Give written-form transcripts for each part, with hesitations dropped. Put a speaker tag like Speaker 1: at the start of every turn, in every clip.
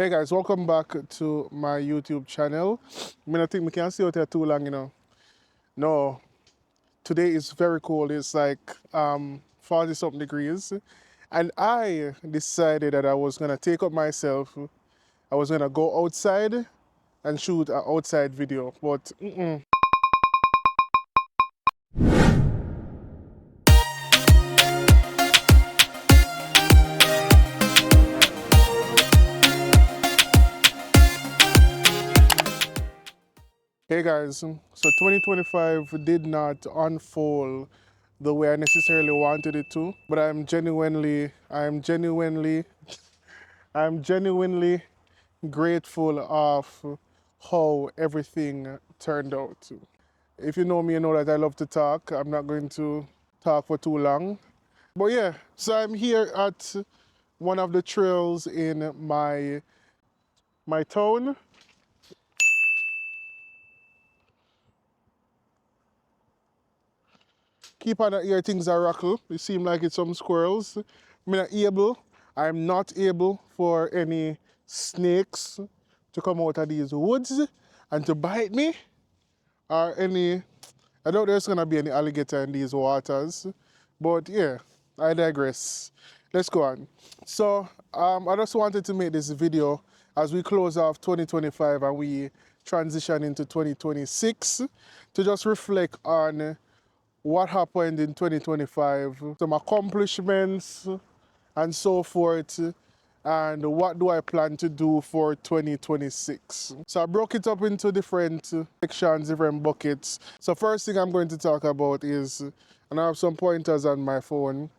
Speaker 1: Hey guys, welcome back to my YouTube channel. I mean, I think we can't stay out here too long. No, today is very cold. It's like 40 something degrees. And I decided that I was gonna take up myself. I was gonna go outside and shoot an outside video. But hey guys, so 2025 did not unfold the way I necessarily wanted it to. But I'm genuinely grateful of how everything turned out. If you know me, you know that I love to talk. I'm not going to talk for too long. But yeah, so I'm here at one of the trails in my town. Keep on hear things are rockle. It seem like it's some squirrels. I'm not able for any snakes to come out of these woods and to bite me, or any, I doubt there's gonna be any alligator in these waters. But yeah, I digress. Let's go on. So I just wanted to make this video as we close off 2025 and we transition into 2026 to just reflect on what happened in 2025, some accomplishments and so forth, and what do I plan to do for 2026. So I broke it up into different sections, different buckets. So first thing I'm going to talk about is, and I have some pointers on my phone.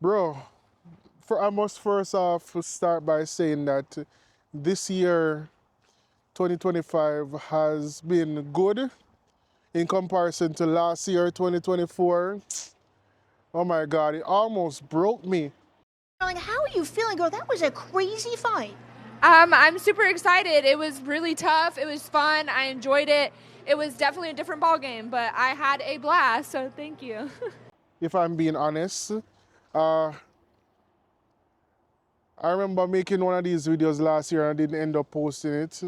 Speaker 1: Bro, I must first off start by saying that this year, 2025, has been good in comparison to last year, 2024. Oh my God, it almost broke me.
Speaker 2: Darling, how are you feeling, girl? That was a crazy fight.
Speaker 3: I'm super excited. It was really tough. It was fun. I enjoyed it. It was definitely a different ball game, but I had a blast, so thank you.
Speaker 1: If I'm being honest, uh, I remember making one of these videos last year and I didn't end up posting it.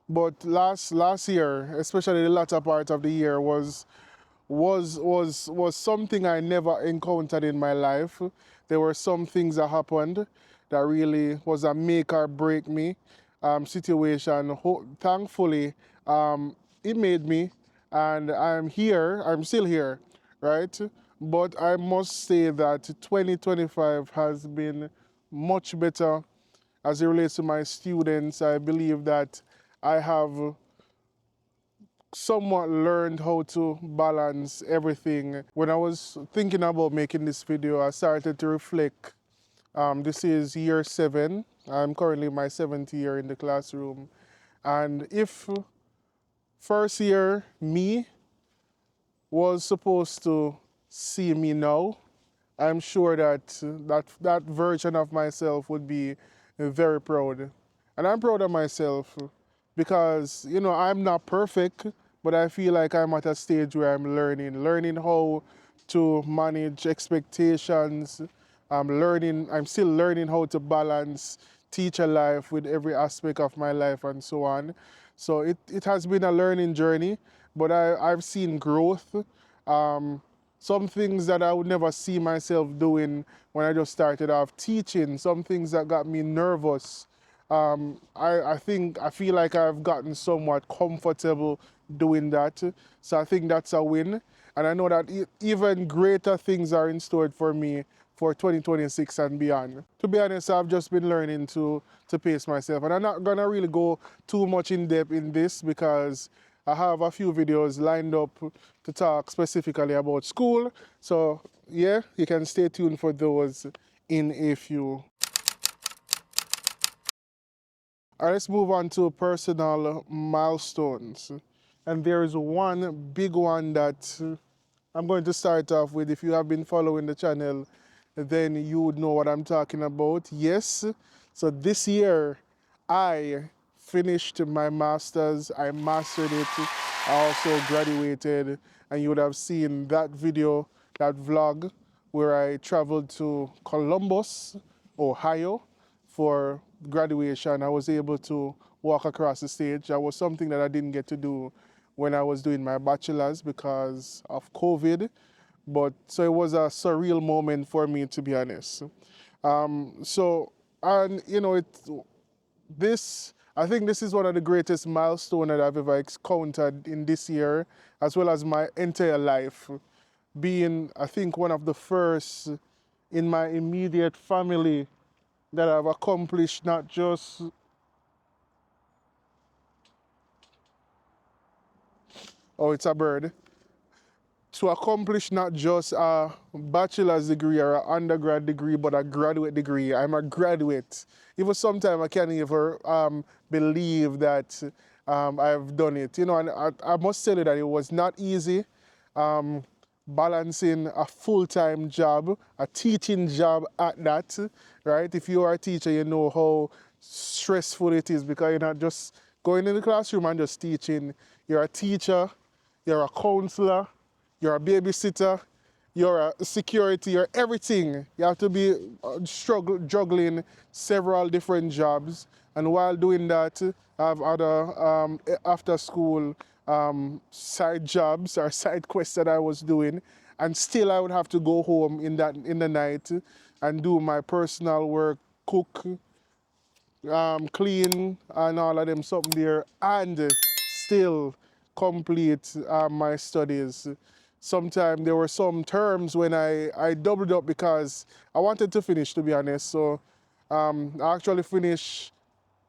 Speaker 1: But last year, especially the latter part of the year, was something I never encountered in my life. There were some things that happened that really was a make or break me situation. Thankfully, it made me, and I'm here. I'm still here, right? But I must say that 2025 has been much better as it relates to my students. I believe that I have somewhat learned how to balance everything. When I was thinking about making this video, I started to reflect. This is year 7. I'm currently in my 7th year in the classroom. And if first year me was supposed to see me now, I'm sure that version of myself would be very proud. And I'm proud of myself because, I'm not perfect, but I feel like I'm at a stage where I'm learning how to manage expectations. I'm still learning how to balance teacher life with every aspect of my life and so on. So it has been a learning journey, but I've seen growth. Some things that I would never see myself doing when I just started off teaching, some things that got me nervous. I feel like I've gotten somewhat comfortable doing that. So I think that's a win. And I know that even greater things are in store for me for 2026 and beyond. To be honest, I've just been learning to pace myself. And I'm not gonna really go too much in depth in this because I have a few videos lined up to talk specifically about school. So yeah, you can stay tuned for those in a few. All right, let's move on to personal milestones. And there is one big one that I'm going to start off with. If you have been following the channel, then you would know what I'm talking about. Yes, so this year I finished my master's. I mastered it. I also graduated, and you would have seen that video, that vlog where I traveled to Columbus, Ohio for graduation. I was able to walk across the stage. That was something that I didn't get to do when I was doing my bachelor's because of COVID. But so it was a surreal moment for me, to be honest. And you know, I think this is one of the greatest milestones that I've ever encountered in this year, as well as my entire life. Being, I think, one of the first in my immediate family that I've accomplished not just, oh, it's a bird, to accomplish not just a bachelor's degree or an undergrad degree, but a graduate degree. I'm a graduate. Even sometimes I can't even believe that I've done it. You know, and I must tell you that it was not easy. Balancing a full-time job, a teaching job at that, right? If you are a teacher, you know how stressful it is because you're not just going in the classroom and just teaching. You're a teacher, you're a counselor, you're a babysitter, you're a security, you're everything. You have to be juggling several different jobs. And while doing that, I have other after school side jobs or side quests that I was doing. And still I would have to go home in the night and do my personal work, cook, clean and all of them something there, and still complete my studies. Sometimes there were some terms when I doubled up because I wanted to finish, to be honest. So I actually finished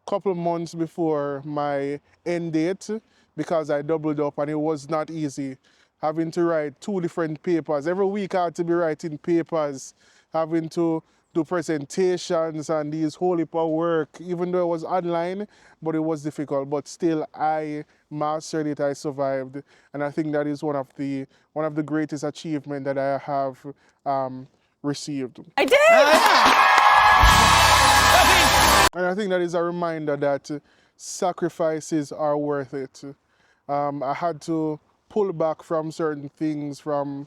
Speaker 1: a couple months before my end date because I doubled up and it was not easy. Having to write 2 different papers. Every week I had to be writing papers, having to do presentations and these whole heap of work, even though it was online, but it was difficult. But still I mastered it, I survived. And I think that is one of the greatest achievements that I have received.
Speaker 4: I did!
Speaker 1: And I think that is a reminder that sacrifices are worth it. I had to pull back from certain things, from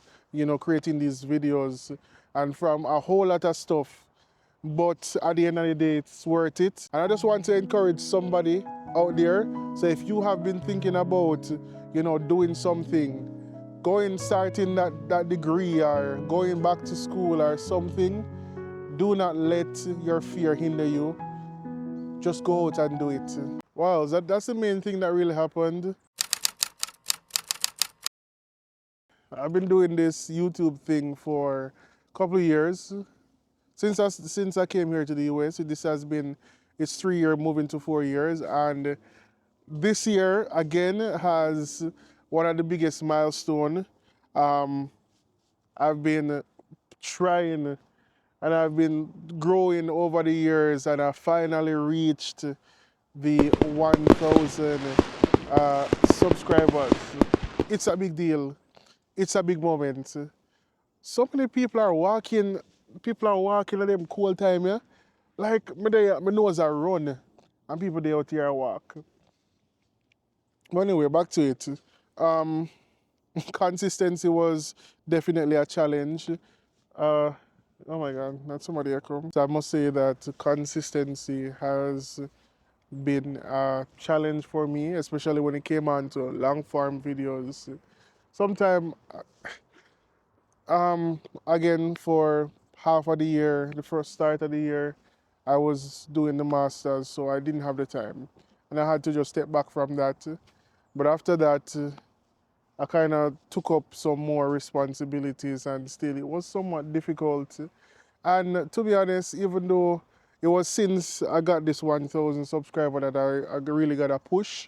Speaker 1: creating these videos and from a whole lot of stuff. But at the end of the day, it's worth it. And I just want to encourage somebody out there. So if you have been thinking about, doing something, starting that degree or going back to school or something, do not let your fear hinder you. Just go out and do it. Wow, that's the main thing that really happened. I've been doing this YouTube thing for a couple of years. Since I came here to the US, it's 3 years moving to 4 years. And this year, again, has one of the biggest milestones. I've been trying and I've been growing over the years, and I finally reached the 1,000 subscribers. It's a big deal. It's a big moment. So many people are walking at them cool time, yeah? Like, my nose are run, and people they out here walk. But anyway, back to it. Consistency was definitely a challenge. Oh my God, not somebody here come. So I must say that consistency has been a challenge for me, especially when it came on to long form videos. Sometimes, again, for half of the year, the first start of the year, I was doing the masters, so I didn't have the time. And I had to just step back from that. But after that, I kind of took up some more responsibilities, and still it was somewhat difficult. And to be honest, even though it was since I got this 1,000 subscriber that I really got a push,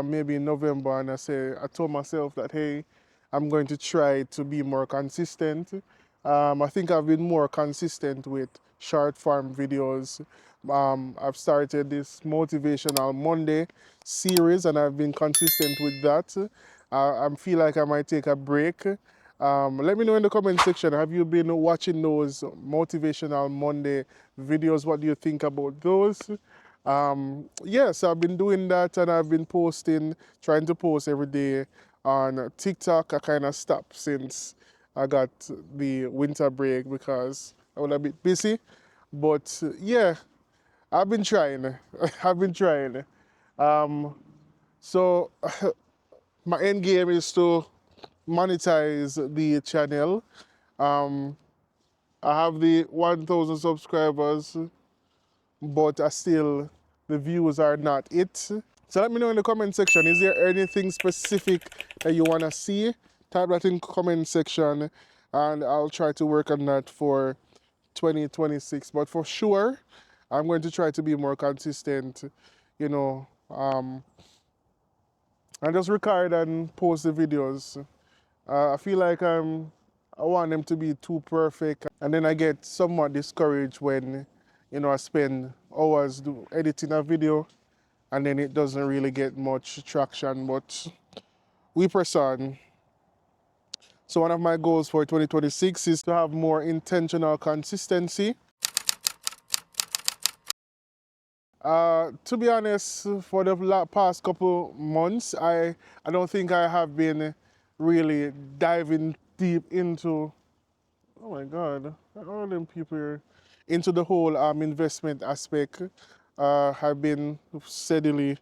Speaker 1: maybe in November, and I told myself that, hey, I'm going to try to be more consistent. I think I've been more consistent with short form videos. I've started this Motivational Monday series, and I've been consistent with that. I feel like I might take a break. Let me know in the comment section, have you been watching those Motivational Monday videos? What do you think about those? Yes, I've been doing that, and I've been trying to post every day on TikTok. I kind of stopped since I got the winter break because I was a bit busy. But yeah, I've been trying. I've been trying. Um, so my end game is to monetize the channel. Um, I have the 1,000 subscribers, but the views are not it. So let me know in the comment section, is there anything specific that you want to see? Type that in comment section and I'll try to work on that for 2026. But for sure, I'm going to try to be more consistent, you know, and just record and post the videos. I feel like I want them to be too perfect, and then I get somewhat discouraged when, I spend hours editing a video, and then it doesn't really get much traction. But we press on. So one of my goals for 2026 is to have more intentional consistency. To be honest, for the past couple months, I don't think I have been really diving deep into. Oh my God, all them people here, into the whole investment aspect. I've been steadily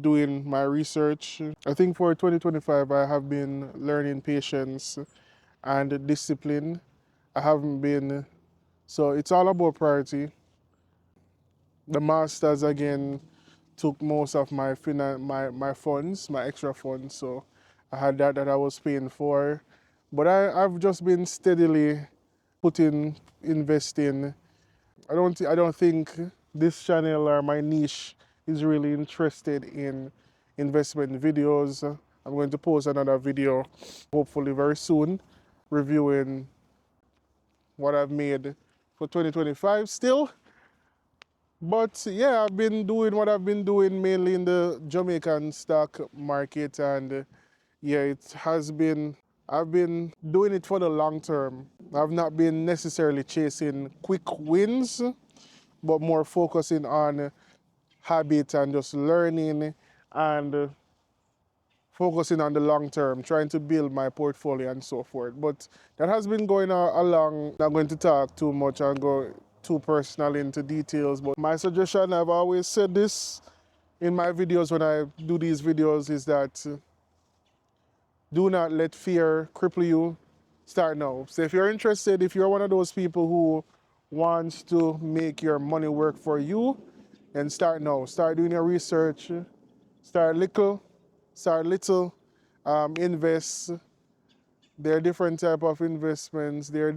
Speaker 1: doing my research. I think for 2025, I have been learning patience and discipline. I haven't been, so it's all about priority. The masters again took most of my funds, my extra funds. So I had that I was paying for. But I've just been steadily investing. I don't think this channel or my niche is really interested in investment videos. I'm going to post another video hopefully very soon reviewing what I've made for 2025 still. But yeah, I've been doing what I've been doing mainly in the Jamaican stock market, and yeah, I've been doing it for the long term. I've not been necessarily chasing quick wins, but more focusing on habit and just learning and focusing on the long term, trying to build my portfolio and so forth. But that has been going along. Not going to talk too much and go too personal into details, but my suggestion, I've always said this in my videos when I do these videos, is that do not let fear cripple you. Start now. So if you're interested, if you're one of those people who wants to make your money work for you, then start now. Start doing your research. Start little. Start little. Invest. There are different type of investments. There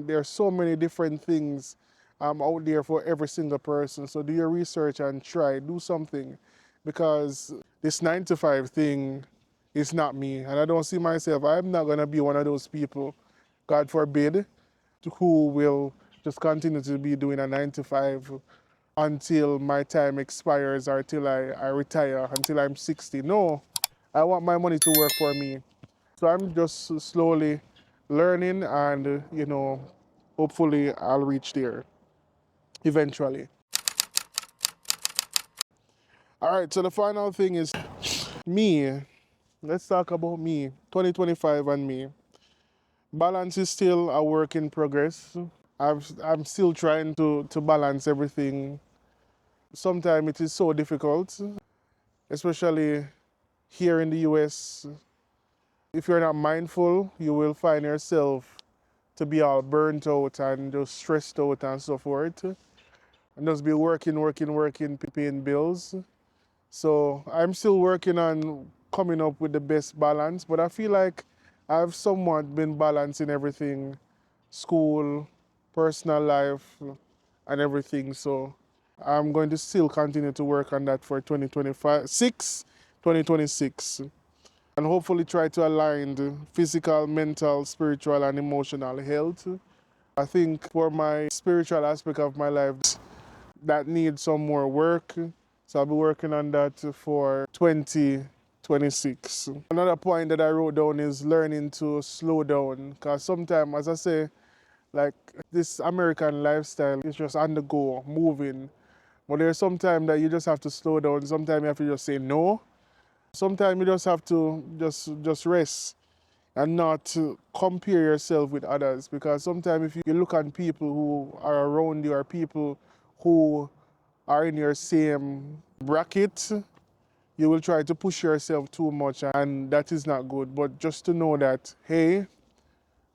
Speaker 1: are so many different things out there for every single person. So do your research and try. Do something, because this 9 to 5 thing is not me, and I don't see myself. I'm not gonna be one of those people, God forbid, who will just continue to be doing a 9 to 5 until my time expires or till I retire, until I'm 60. No, I want my money to work for me. So I'm just slowly learning and, hopefully I'll reach there eventually. All right, so the final thing is me. Let's talk about me, 2025 and me. Balance is still a work in progress. I'm still trying to balance everything. Sometimes it is so difficult, especially here in the US. If you're not mindful, you will find yourself to be all burnt out and just stressed out and so forth. And just be working, paying bills. So I'm still working on coming up with the best balance, but I feel like I've somewhat been balancing everything, school, personal life, and everything. So I'm going to still continue to work on that for 2026, and hopefully try to align the physical, mental, spiritual, and emotional health. I think for my spiritual aspect of my life, that needs some more work. So I'll be working on that for 2026. Another point that I wrote down is learning to slow down. Because sometimes, as I say, like this American lifestyle is just on the go, moving. But there's sometimes that you just have to slow down. Sometimes you have to just say no. Sometimes you just have to just rest and not to compare yourself with others, because sometimes if you look at people who are around you or people who are in your same bracket, you will try to push yourself too much, and that is not good. But just to know that, hey,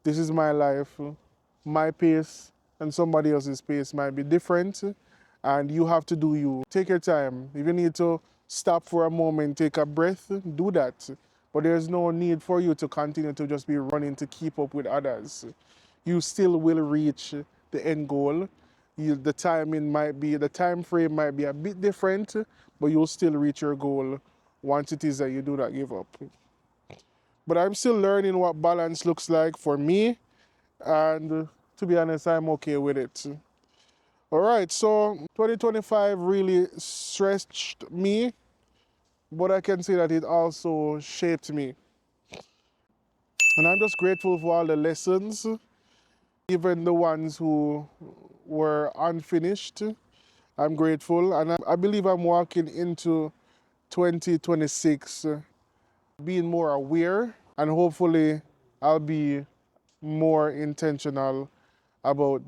Speaker 1: this is my life, my pace and somebody else's pace might be different, and you have to do you. Take your time. If you need to stop for a moment, take a breath, do that. But there's no need for you to continue to just be running to keep up with others. You still will reach the end goal. The time frame might be a bit different, but you'll still reach your goal once it is that you do not give up. But I'm still learning what balance looks like for me, and to be honest, I'm okay with it. All right, so 2025 really stretched me, but I can say that it also shaped me. And I'm just grateful for all the lessons, even the ones who were unfinished. I'm grateful, and I believe I'm walking into 2026 being more aware, and hopefully I'll be more intentional about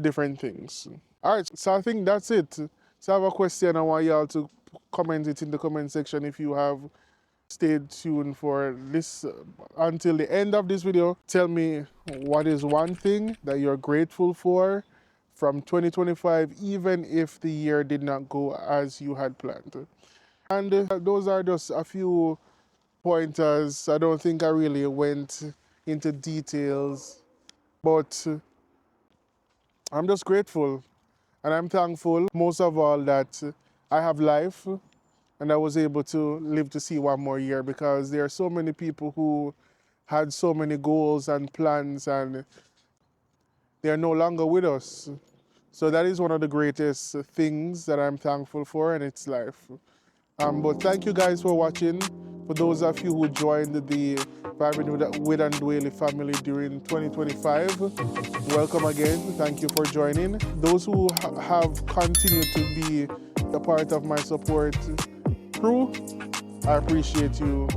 Speaker 1: different things. All right, so I think that's it. So I have a question. I want y'all to comment it in the comment section if you have stayed tuned for this until the end of this video. Tell me, what is one thing that you're grateful for from 2025, even if the year did not go as you had planned. And those are just a few pointers. I don't think I really went into details, but I'm just grateful and I'm thankful, most of all, that I have life and I was able to live to see one more year, because there are so many people who had so many goals and plans and they are no longer with us. So that is one of the greatest things that I'm thankful for, and it's life. But thank you guys for watching. For those of you who joined the Vibing with Andwele family during 2025, welcome again. Thank you for joining. Those who have continued to be a part of my support crew, I appreciate you,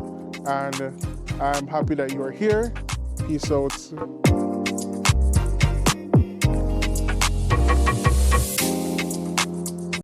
Speaker 1: and I'm happy that you are here. Peace out.